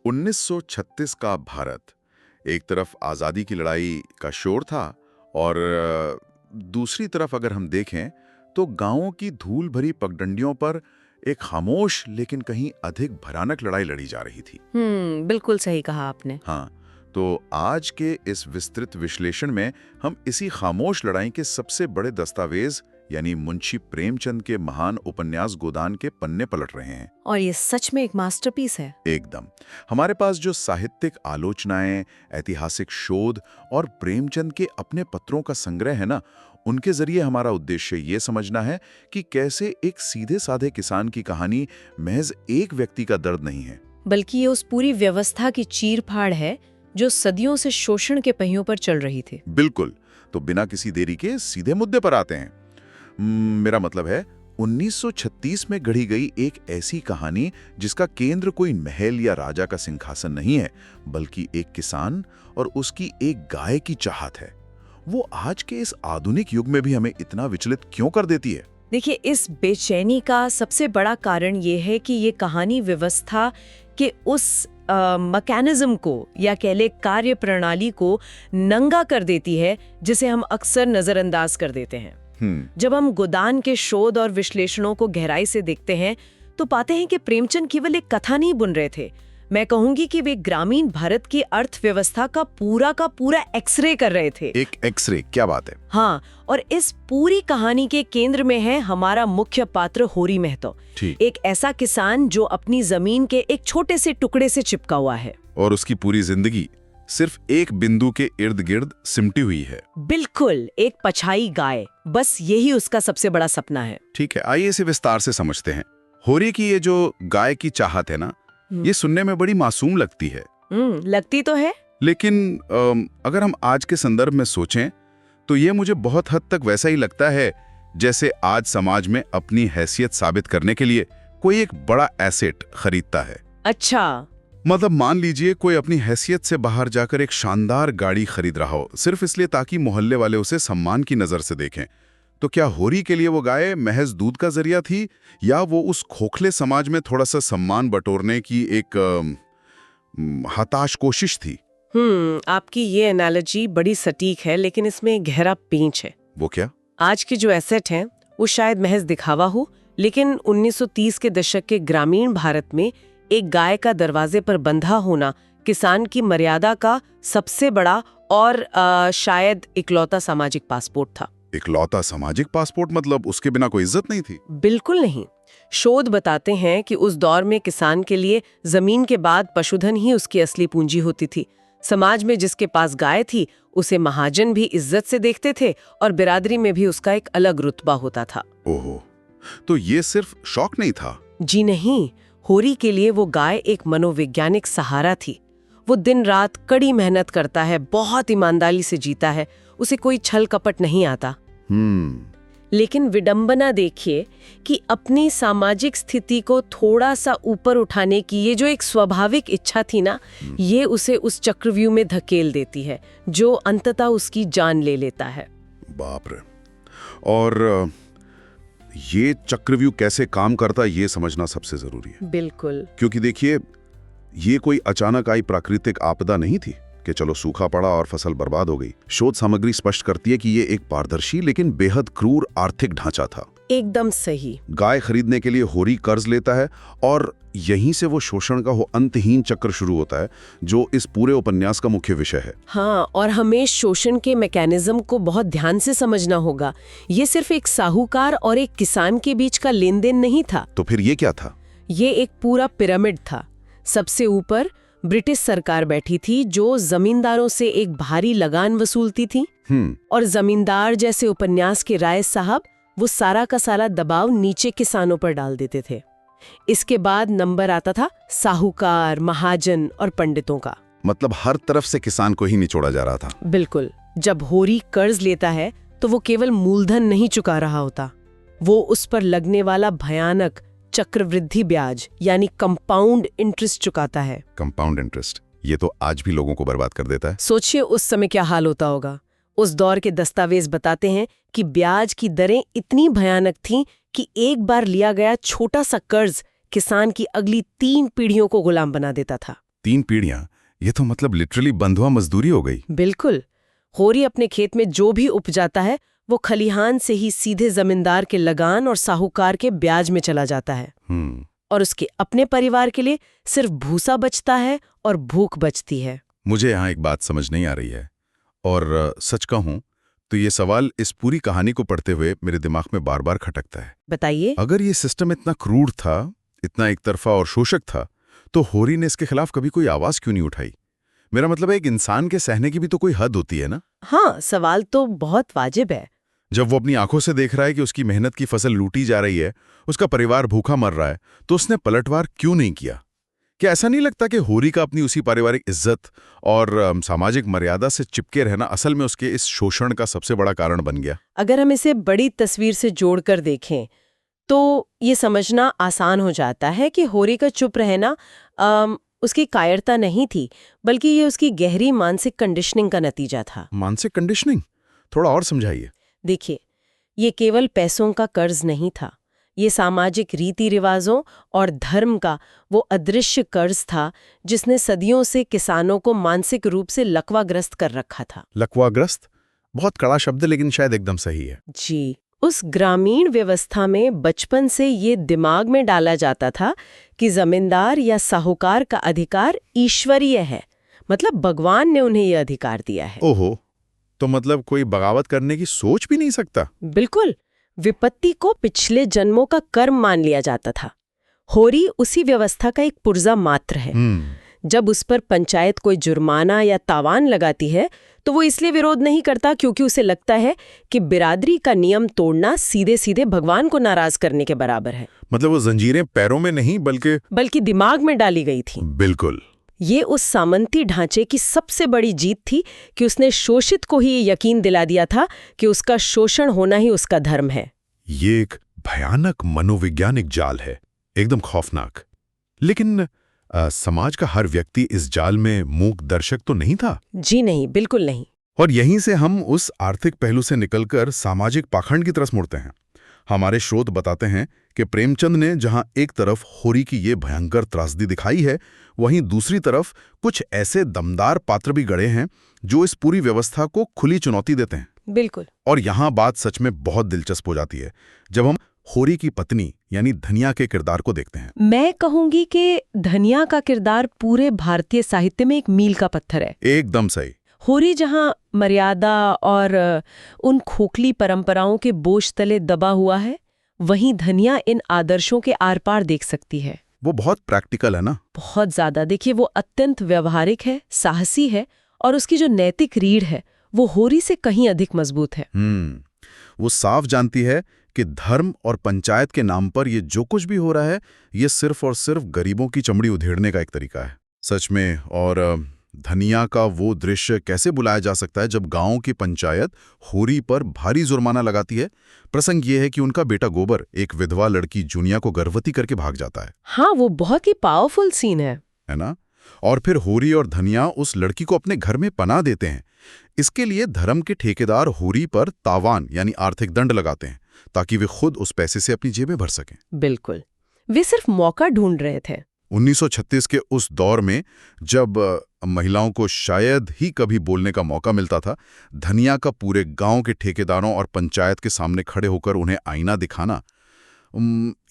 1936 का भारत, एक तरफ आज़ादी की लड़ाई का शोर था और दूसरी तरफ अगर हम देखें तो गांवों की धूल भरी पगडंडियों पर एक खामोश लेकिन कहीं अधिक भयानक लड़ाई लड़ी जा रही थी। बिल्कुल सही कहा आपने। हाँ, तो आज के इस विस्तृत विश्लेषण में हम इसी खामोश लड़ाई के सबसे बड़े दस्तावेज यानी मुंशी प्रेमचंद के महान उपन्यास गोदान के पन्ने पलट रहे हैं। और ये सच में एक मास्टरपीस है। एकदम। हमारे पास जो साहित्यिक आलोचनाएं, ऐतिहासिक शोध और प्रेमचंद के अपने पत्रों का संग्रह है ना, उनके जरिए हमारा उद्देश्य ये समझना है कि कैसे एक सीधे साधे किसान की कहानी महज एक व्यक्ति का दर्द नहीं है, बल्कि ये उस पूरी व्यवस्था की चीर-फाड़ है जो सदियों से शोषण के पहियों पर चल रही थी। बिल्कुल। तो बिना किसी देरी के सीधे मुद्दे पर आते हैं। मेरा मतलब है 1936 में गढ़ी गई एक ऐसी कहानी जिसका केंद्र कोई महल या राजा का सिंहासन नहीं है, बल्कि एक किसान और उसकी एक गाय की चाहत है। वो आज के इस आधुनिक युग में भी हमें इतना विचलित क्यों कर देती है? देखिए, इस बेचैनी का सबसे बड़ा कारण ये है कि ये कहानी व्यवस्था के उस मैकेनिज्म को या कह ले कार्य प्रणाली को नंगा कर देती है जिसे हम अक्सर नजरअंदाज कर देते हैं। जब हम गोदान के शोध और विश्लेषणों को गहराई से देखते हैं तो पाते हैं कि प्रेमचंद केवल एक कथा नहीं बुन रहे थे। मैं कहूंगी कि वे ग्रामीण भारत की अर्थव्यवस्था का पूरा एक्सरे कर रहे थे। एक एक्सरे? क्या बात है। हाँ, और इस पूरी कहानी के केंद्र में है हमारा मुख्य पात्र होरी महतो, एक ऐसा किसान जो अपनी जमीन के एक छोटे से टुकड़े से चिपका हुआ है और उसकी पूरी जिंदगी सिर्फ एक बिंदु के इर्द गिर्द सिमटी हुई है। बिल्कुल, एक पछाई गाय, बस यही उसका सबसे बड़ा सपना है। ठीक है, आइए इसे विस्तार से समझते हैं। होरी की ये जो गाय की चाहत है ना, ये सुनने में बड़ी मासूम लगती है। लगती तो है, लेकिन अगर हम आज के संदर्भ में सोचें तो ये मुझे बहुत हद तक वैसा ही लगता है जैसे आज समाज में अपनी हैसियत साबित करने के लिए कोई एक बड़ा एसेट खरीदता है। अच्छा, मतलब मान लीजिए कोई अपनी हैसियत से बाहर जाकर एक शानदार गाड़ी खरीद रहा हो, सिर्फ इसलिए ताकि मोहल्ले वाले उसे सम्मान की नजर से देखें। तो क्या होरी के लिए वो गाय महज दूध का जरिया थी, या वो उस खोखले समाज में थोड़ा सा सम्मान बटोरने की एक हताश कोशिश थी? आपकी ये एनालॉजी बड़ी सटीक है, लेकिन इसमें एक गहरा पेंच है। वो क्या? आज के जो एसेट हैं वो शायद महज दिखावा हो, लेकिन 1930 के दशक के ग्रामीण भारत में एक गाय का दरवाजे पर बंधा होना किसान की मर्यादा का सबसे बड़ा और शायद इकलौता सामाजिक पासपोर्ट था। इकलौता सामाजिक पासपोर्ट? मतलब उसके बिना कोई इज्जत नहीं थी? बिल्कुल नहीं। शोध बताते हैं कि उस दौर में किसान के लिए जमीन के बाद पशुधन ही उसकी असली पूंजी होती थी। समाज में जिसके पास गाय थी उसे महाजन भी इज्जत से देखते थे और बिरादरी में भी उसका एक अलग रुतबा होता था। ओहो, तो ये सिर्फ शौक नहीं था? जी नहीं, होरी के लिए वो गाय एक मनोवैज्ञानिक सहारा थी। वो दिन रात कड़ी मेहनत करता है, बहुत ईमानदारी से जीता है, उसे कोई छल कपट नहीं आता। लेकिन विडंबना देखिए कि अपनी सामाजिक स्थिति को थोड़ा सा ऊपर उठाने की ये जो एक स्वाभाविक इच्छा थी ना, ये उसे उस चक्रव्यूह में धकेल देती है जो अंततः उसकी जान ले लेता है। बाप रे। और ये चक्रव्यूह कैसे काम करता ये समझना सबसे जरूरी है। बिल्कुल, क्योंकि देखिए, ये कोई अचानक आई प्राकृतिक आपदा नहीं थी कि चलो सूखा पड़ा और फसल बर्बाद हो गई। शोध सामग्री स्पष्ट करती है कि ये एक पारदर्शी लेकिन बेहद क्रूर आर्थिक ढांचा था। एकदम सही। गाय खरीदने के लिए होरी कर्ज लेता है और यहीं से वो शोषण का वो अंतहीन चक्र शुरू होता है जो इस पूरे उपन्यास का मुख्य विषय है। हाँ, और हमें शोषण के मैकेनिज्म को बहुत ध्यान से समझना होगा। ये सिर्फ एक साहूकार और एक किसान के बीच का लेन देन नहीं था। तो फिर ये क्या था? ये एक पूरा पिरामिड था। सबसे ऊपर ब्रिटिश सरकार बैठी थी जो जमींदारों से एक भारी लगान वसूलती थी, और जमींदार जैसे उपन्यास के राय साहब वो सारा का सारा दबाव नीचे किसानों पर डाल देते थे। इसके बाद नंबर आता था साहूकार, महाजन और पंडितों का। मतलब हर तरफ से किसान को ही निचोड़ा जा रहा था। बिल्कुल। जब होरी कर्ज लेता है तो वो केवल मूलधन नहीं चुका रहा होता, वो उस पर लगने वाला भयानक चक्रवृद्धि ब्याज यानी कंपाउंड इंटरेस्ट चुकाता है। कंपाउंड इंटरेस्ट, ये तो आज भी लोगों को बर्बाद कर देता है। सोचिए उस समय क्या हाल होता होगा। उस दौर के दस्तावेज बताते हैं कि ब्याज की दरें इतनी भयानक थीं कि एक बार लिया गया छोटा सा कर्ज किसान की अगली 3 पीढ़ियों को गुलाम बना देता था। 3 पीढ़ियां, ये तो मतलब लिटरली बंधुआ मजदूरी हो गई। बिल्कुल। होरी अपने खेत में जो भी उपजाता है वो खलिहान से ही सीधे जमींदार के लगान और साहूकार के ब्याज में चला जाता है। और उसके अपने परिवार के लिए सिर्फ भूसा बचता है और भूख बचती है। मुझे यहाँ एक बात समझ नहीं आ रही है, और सच कहूं तो ये सवाल इस पूरी कहानी को पढ़ते हुए मेरे दिमाग में बार बार खटकता है। बताइए। अगर ये सिस्टम इतना क्रूर था, इतना एक तरफा और शोषक था, तो होरी ने इसके खिलाफ कभी कोई आवाज क्यों नहीं उठाई? मेरा मतलब है, एक इंसान के सहने की भी तो कोई हद होती है ना। हाँ, सवाल तो बहुत वाजिब है। जब वो अपनी आंखों से देख रहा है कि उसकी मेहनत की फसल लूटी जा रही है, उसका परिवार भूखा मर रहा है, तो उसने पलटवार क्यों नहीं किया? क्या ऐसा नहीं लगता कि होरी का अपनी उसी पारिवारिक इज्जत और सामाजिक मर्यादा से चिपके रहना असल में उसके इस शोषण का सबसे बड़ा कारण बन गया? अगर हम इसे बड़ी तस्वीर से जोड़कर देखें तो ये समझना आसान हो जाता है कि होरी का चुप रहना उसकी कायरता नहीं थी, बल्कि ये उसकी गहरी मानसिक कंडीशनिंग का नतीजा था। मानसिक कंडीशनिंग? थोड़ा और समझाइए। देखिए, ये केवल पैसों का कर्ज नहीं था, ये सामाजिक रीति रिवाजों और धर्म का वो अदृश्य कर्ज था जिसने सदियों से किसानों को मानसिक रूप से लकवाग्रस्त कर रखा था। लकवाग्रस्त? बहुत कड़ा शब्द, लेकिन शायद एकदम सही है। जी, उस ग्रामीण व्यवस्था में बचपन से ये दिमाग में डाला जाता था कि जमींदार या साहूकार का अधिकार ईश्वरीय है, मतलब भगवान ने उन्हें ये अधिकार दिया है। ओहो, तो मतलब कोई बगावत करने की सोच भी नहीं सकता? बिल्कुल। विपत्ति को पिछले जन्मों का कर्म मान लिया जाता था। होरी उसी व्यवस्था का एक पुर्जा मात्र है। जब उस पर पंचायत कोई जुर्माना या तावान लगाती है तो वो इसलिए विरोध नहीं करता क्योंकि उसे लगता है कि बिरादरी का नियम तोड़ना सीधे सीधे भगवान को नाराज करने के बराबर है। मतलब वो जंजीरें पैरों में नहीं बल्कि दिमाग में डाली गई थी। बिल्कुल। ये उस सामंती ढांचे की सबसे बड़ी जीत थी कि उसने शोषित को ही ये यकीन दिला दिया था कि उसका शोषण होना ही उसका धर्म है। ये एक भयानक मनोवैज्ञानिक जाल है, एकदम खौफनाक। लेकिन समाज का हर व्यक्ति इस जाल में मूक दर्शक तो नहीं था? जी नहीं, बिल्कुल नहीं। और यहीं से हम उस आर्थिक पहलू से निकलकर सामाजिक पाखंड की तरफ मुड़ते हैं। हमारे स्रोत बताते हैं कि प्रेमचंद ने जहां एक तरफ होरी की ये भयंकर त्रासदी दिखाई है, वहीं दूसरी तरफ कुछ ऐसे दमदार पात्र भी गढ़े हैं जो इस पूरी व्यवस्था को खुली चुनौती देते हैं। बिल्कुल। और यहां बात सच में बहुत दिलचस्प हो जाती है जब हम होरी की पत्नी यानी धनिया के किरदार को देखते हैं। मैं कहूंगी कि धनिया का किरदार पूरे भारतीय साहित्य में एक मील का पत्थर है। एकदम सही। होरी जहां मर्यादा और उन खोखली परंपराओं के बोझ तले दबा हुआ है, वहीं धनिया इन आदर्शों के आर पार देख सकती है। वो बहुत प्रैक्टिकल है ना? बहुत ज्यादा। देखिए, वो अत्यंत व्यवहारिक है, साहसी है, और उसकी जो नैतिक रीढ़ है वो होरी से कहीं अधिक मजबूत है। वो साफ जानती है कि धर्म और पंचायत के नाम पर ये जो कुछ भी हो रहा है, ये सिर्फ और सिर्फ गरीबों की चमड़ी उधेड़ने का एक तरीका है। सच में। और धनिया का वो दृश्य कैसे बुलाया जा सकता है जब गांव की पंचायत होरी पर भारी जुर्माना लगाती है? प्रसंग ये है कि उनका बेटा गोबर एक विधवा लड़की जुनिया को गर्भवती करके भाग जाता है। हाँ, वो बहुत ही पावरफुल सीन है ना? और फिर होरी और धनिया उस लड़की को अपने घर में पनाह देते हैं। इसके लिए धर्म के ठेकेदार होरी पर तावान यानी आर्थिक दंड लगाते हैं ताकि वे खुद उस पैसे से अपनी जेबें भर सकें। बिल्कुल। वे सिर्फ मौका ढूंढ रहे थे। 1936 के उस दौर में जब महिलाओं को शायद ही कभी बोलने का मौका मिलता था, धनिया का पूरे गांव के ठेकेदारों और पंचायत के सामने खड़े होकर उन्हें आईना दिखाना,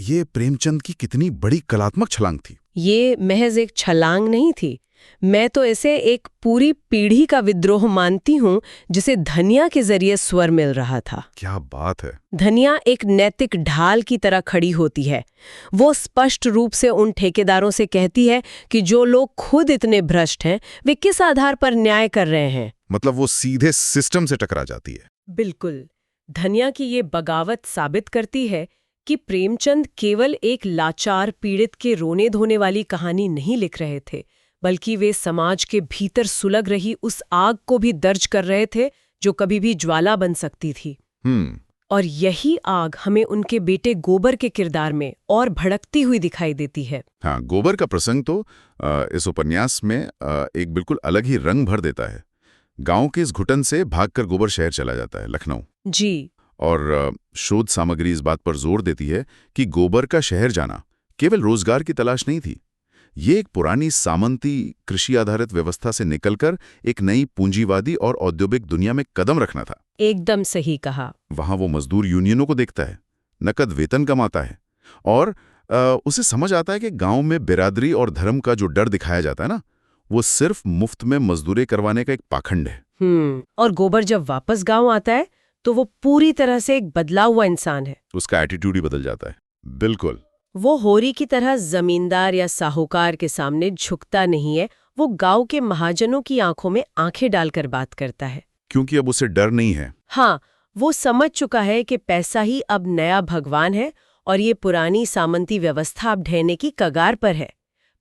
ये प्रेमचंद की कितनी बड़ी कलात्मक छलांग थी। ये महज एक छलांग नहीं थी, मैं तो इसे एक पूरी पीढ़ी का विद्रोह मानती हूँ जिसे धनिया के जरिए स्वर मिल रहा था। क्या बात है। धनिया एक नैतिक ढाल की तरह खड़ी होती है। वो स्पष्ट रूप से उन ठेकेदारों से कहती है कि जो लोग खुद इतने भ्रष्ट हैं, वे किस आधार पर न्याय कर रहे हैं। मतलब वो सीधे सिस्टम से टकरा जाती है। बिल्कुल। धनिया की ये बगावत साबित करती है कि प्रेमचंद केवल एक लाचार पीड़ित के रोने धोने वाली कहानी नहीं लिख रहे थे, बल्कि वे समाज के भीतर सुलग रही उस आग को भी दर्ज कर रहे थे जो कभी भी ज्वाला बन सकती थी। और यही आग हमें उनके बेटे गोबर के किरदार में और भड़कती हुई दिखाई देती है। हाँ, गोबर का प्रसंग तो इस उपन्यास में एक बिल्कुल अलग ही रंग भर देता है। गांव के इस घुटन से भागकर गोबर शहर चला जाता है, लखनऊ। जी। और शोध सामग्री इस बात पर जोर देती है कि गोबर का शहर जाना केवल रोजगार की तलाश नहीं थी, ये एक पुरानी सामंती कृषि आधारित व्यवस्था से निकलकर एक नई पूंजीवादी और औद्योगिक दुनिया में कदम रखना था। एकदम सही कहा। वहां वो मजदूर यूनियनों को देखता है, नकद वेतन कमाता है और उसे समझ आता है कि गांव में बिरादरी और धर्म का जो डर दिखाया जाता है ना, वो सिर्फ मुफ्त में मजदूरी करवाने का एक पाखंड है। और गोबर जब वापस गांव आता है तो वो पूरी तरह से एक बदला हुआ इंसान है। उसका एटीट्यूड ही बदल जाता है। बिल्कुल। वो होरी की तरह जमींदार या साहूकार के सामने झुकता नहीं है, वो गांव के महाजनों की आंखों में आंखें डालकर बात करता है। क्योंकि अब उसे डर नहीं है। हाँ, वो समझ चुका है कि पैसा ही अब नया भगवान है और ये पुरानी सामंती व्यवस्था अब ढहने की कगार पर है।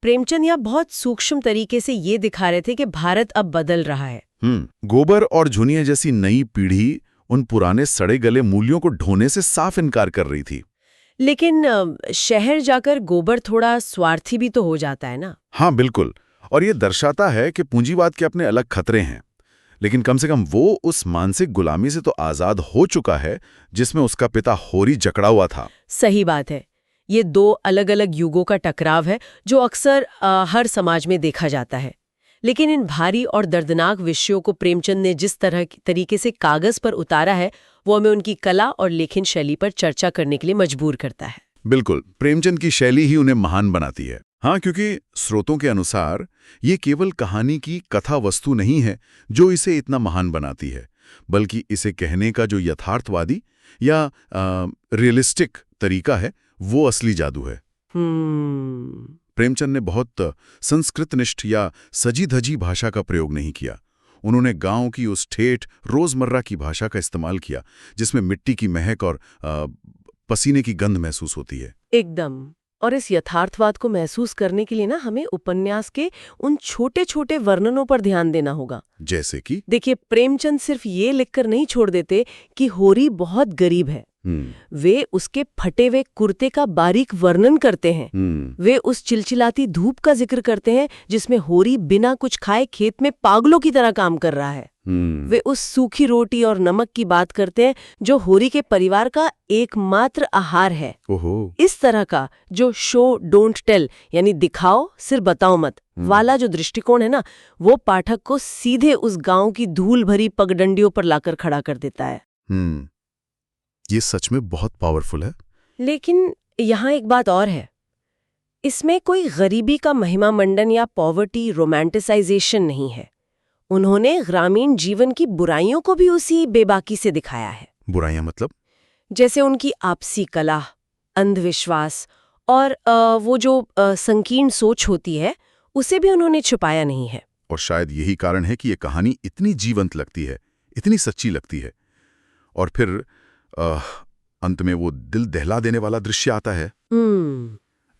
प्रेमचंद यहाँ बहुत सूक्ष्म तरीके से ये दिखा रहे थे कि भारत अब बदल रहा है। गोबर और झुनिया जैसी नई पीढ़ी उन पुराने सड़े गले मूल्यों को ढोने से साफ इनकार कर रही थी। लेकिन शहर जाकर गोबर थोड़ा स्वार्थी भी तो हो जाता है ना। हाँ बिल्कुल, और ये दर्शाता है कि पूंजीवाद के अपने अलग खतरे हैं, लेकिन कम से कम वो उस मानसिक गुलामी से तो आजाद हो चुका है जिसमें उसका पिता होरी जकड़ा हुआ था। सही बात है। ये दो अलग अलग युगों का टकराव है जो अक्सर हर समाज में देखा जाता है। लेकिन इन भारी और दर्दनाक विषयों को प्रेमचंद ने जिस तरीके से कागज पर उतारा है, वो हमें उनकी कला और लेखन शैली पर चर्चा करने के लिए मजबूर करता है। बिल्कुल, प्रेमचंद की शैली ही उन्हें महान बनाती है। हाँ, क्योंकि स्रोतों के अनुसार ये केवल कहानी की कथा वस्तु नहीं है जो इसे इतना महान बनाती है, बल्कि इसे कहने का जो यथार्थवादी या रियलिस्टिक तरीका है, वो असली जादू है। प्रेमचंद ने बहुत संस्कृतनिष्ठ या सजी-धजी भाषा का प्रयोग नहीं किया। उन्होंने गांव की उस ठेठ रोजमर्रा की भाषा का इस्तेमाल किया जिसमें मिट्टी की महक और पसीने की गंध महसूस होती है। एकदम। और इस यथार्थवाद को महसूस करने के लिए ना हमें उपन्यास के उन छोटे छोटे वर्णनों पर ध्यान देना होगा। जैसे कि देखिए, प्रेमचंद सिर्फ ये लिखकर नहीं छोड़ देते कि होरी बहुत गरीब है। वे उसके फटे हुए कुर्ते का बारीक वर्णन करते हैं। वे उस चिलचिलाती धूप का जिक्र करते हैं जिसमें होरी बिना कुछ खाए खेत में पागलों की तरह काम कर रहा है। वे उस सूखी रोटी और नमक की बात करते हैं जो होरी के परिवार का एकमात्र आहार है। इस तरह का जो शो डोंट टेल यानी दिखाओ सिर्फ बताओ मत वाला जो दृष्टिकोण है ना, वो पाठक को सीधे उस गांव की धूल भरी पगडंडियों पर लाकर खड़ा कर देता है। ये सच में बहुत पावरफुल है। लेकिन यहाँ एक बात और है, इसमें कोई गरीबी का महिमा मंडन या पॉवर्टी रोमांटिसाइजेशन नहीं है। उन्होंने ग्रामीण जीवन की बुराइयों को भी उसी बेबाकी से दिखाया है। बुराइयां मतलब? जैसे उनकी आपसी कलह, अंधविश्वास और वो जो संकीर्ण सोच होती है, उसे भी उन्होंने छुपाया नहीं है। और शायद यही कारण है कि ये कहानी इतनी जीवंत लगती है, इतनी सच्ची लगती है। और फिर अंत में वो दिल दहला देने वाला दृश्य आता है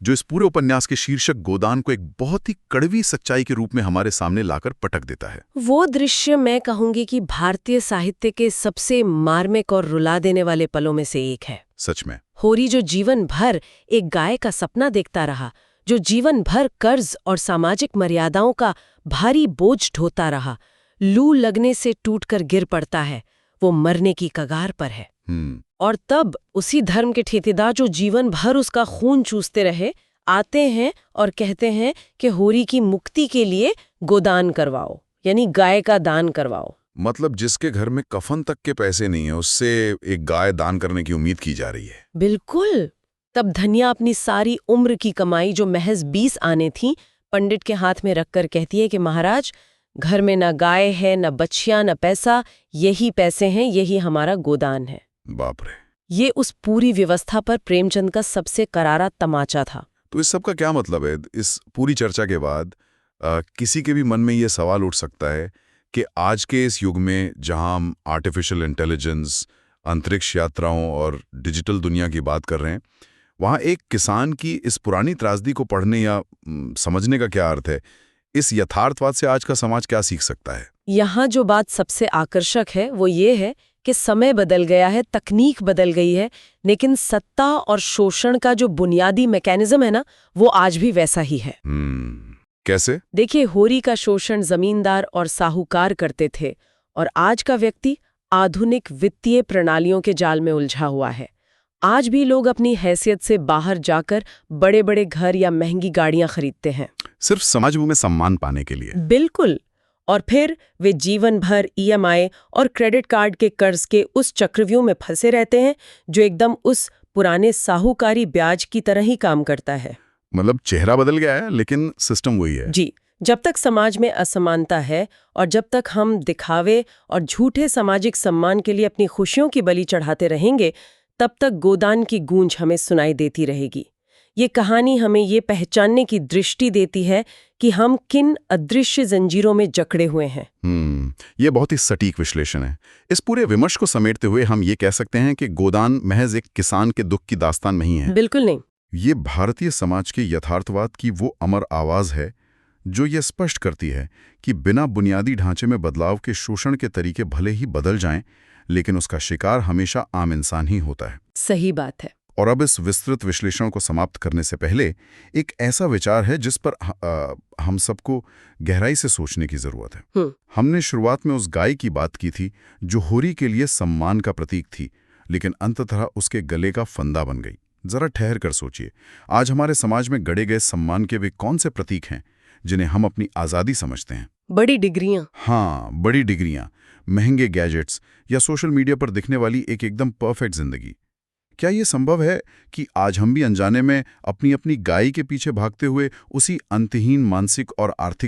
जो इस पूरे उपन्यास के शीर्षक गोदान को एक बहुत ही कड़वी सच्चाई के रूप में हमारे सामने लाकर पटक देता है। वो दृश्य मैं कहूंगी कि भारतीय साहित्य के सबसे मार्मिक और रुला देने वाले पलों में से एक है। सच में। होरी जो जीवन भर एक गाय का सपना देखता रहा, जो जीवन भर कर्ज और सामाजिक मर्यादाओं का भारी बोझ ढोता रहा, लू लगने से टूटकर गिर पड़ता है, वो मरने की कगार पर है। और तब उसी धर्म के ठेकेदार जो जीवन भर उसका खून चूसते रहे, आते हैं और कहते हैं कि होरी की मुक्ति के लिए गोदान करवाओ, यानी गाय का दान करवाओ। मतलब जिसके घर में कफन तक के पैसे नहीं है, उससे एक गाय दान करने की उम्मीद की जा रही है। बिल्कुल। तब धनिया अपनी सारी उम्र की कमाई जो महज 20 आने थी, पंडित के हाथ में रखकर कहती है कि महाराज, घर में न गाय है, न बच्चियां, न पैसा, यही पैसे हैं, यही हमारा गोदान है। बाप रे। ये उस पूरी व्यवस्था पर प्रेमचंद का सबसे करारा तमाचा था। तो इस सब का क्या मतलब है? इस पूरी चर्चा के बाद किसी के भी मन में ये सवाल उठ सकता है कि आज के इस युग में जहां हम आर्टिफिशियल इंटेलिजेंस, अंतरिक्ष यात्राओं और डिजिटल दुनिया की बात कर रहे हैं, वहां एक किसान की इस पुरानी त्रासदी को पढ़ने या समझने का क्या अर्थ है? इस यथार्थवाद से आज का समाज क्या सीख सकता है? यहाँ जो बात सबसे आकर्षक है वो ये है कि समय बदल गया है, तकनीक बदल गई है, लेकिन सत्ता और शोषण का जो बुनियादी मैकेनिज्म है ना, वो आज भी वैसा ही है। कैसे? देखिए, होरी का शोषण जमींदार और साहूकार करते थे और आज का व्यक्ति आधुनिक वित्तीय प्रणालियों के जाल में उलझा हुआ है। आज भी लोग अपनी हैसियत से बाहर जाकर बड़े बड़े घर या महंगी गाड़ियां खरीदते हैं। सिर्फ समाज में सम्मान पाने के लिए। बिल्कुल। और फिर वे जीवन भर ईएमआई और क्रेडिट कार्ड के कर्ज के उस चक्रव्यूह में फंसे रहते हैं जो एकदम उस पुराने साहूकारी ब्याज की तरह ही काम करता है। मतलब चेहरा बदल गया है लेकिन सिस्टम वही है। जी, जब तक समाज में असमानता है और जब तक हम दिखावे और झूठे सामाजिक सम्मान के लिए अपनी खुशियों की बलि चढ़ाते रहेंगे, तब तक गोदान की गूंज हमें सुनाई देती रहेगी। ये कहानी हमें ये पहचानने की दृष्टि देती है कि हम किन अदृश्य जंजीरों में जकड़े हुए हैं। ये बहुत ही सटीक विश्लेषण है। इस पूरे विमर्श को समेटते हुए हम ये कह सकते हैं कि गोदान महज एक किसान के दुख की दास्तान नहीं है। बिल्कुल नहीं। ये भारतीय समाज के यथार्थवाद की वो अमर आवाज है जो ये स्पष्ट करती है कि बिना बुनियादी ढांचे में बदलाव के शोषण के तरीके भले ही बदल जाएं, लेकिन उसका शिकार हमेशा आम इंसान ही होता है। सही बात है। और अब इस विस्तृत विश्लेषण को समाप्त करने से पहले एक ऐसा विचार है जिस पर हम सबको गहराई से सोचने की जरूरत है। हमने शुरुआत में उस गाय की बात की थी जो होरी के लिए सम्मान का प्रतीक थी, लेकिन अंततः उसके गले का फंदा बन गई। जरा ठहर कर सोचिए, आज हमारे समाज में गढ़े गए सम्मान के वे कौन से प्रतीक हैं जिन्हें हम अपनी आज़ादी समझते हैं? बड़ी डिग्रियां। हाँ, बड़ी डिग्रियां, महंगे गैजेट्स या सोशल मीडिया पर दिखने वाली एक एकदम परफेक्ट जिंदगी। क्या ये संभव है कि आज हम भी अनजाने में अपनी अपनी गाय के पीछे भागते हुए उसी अंतहीन मानसिक और आर्थिक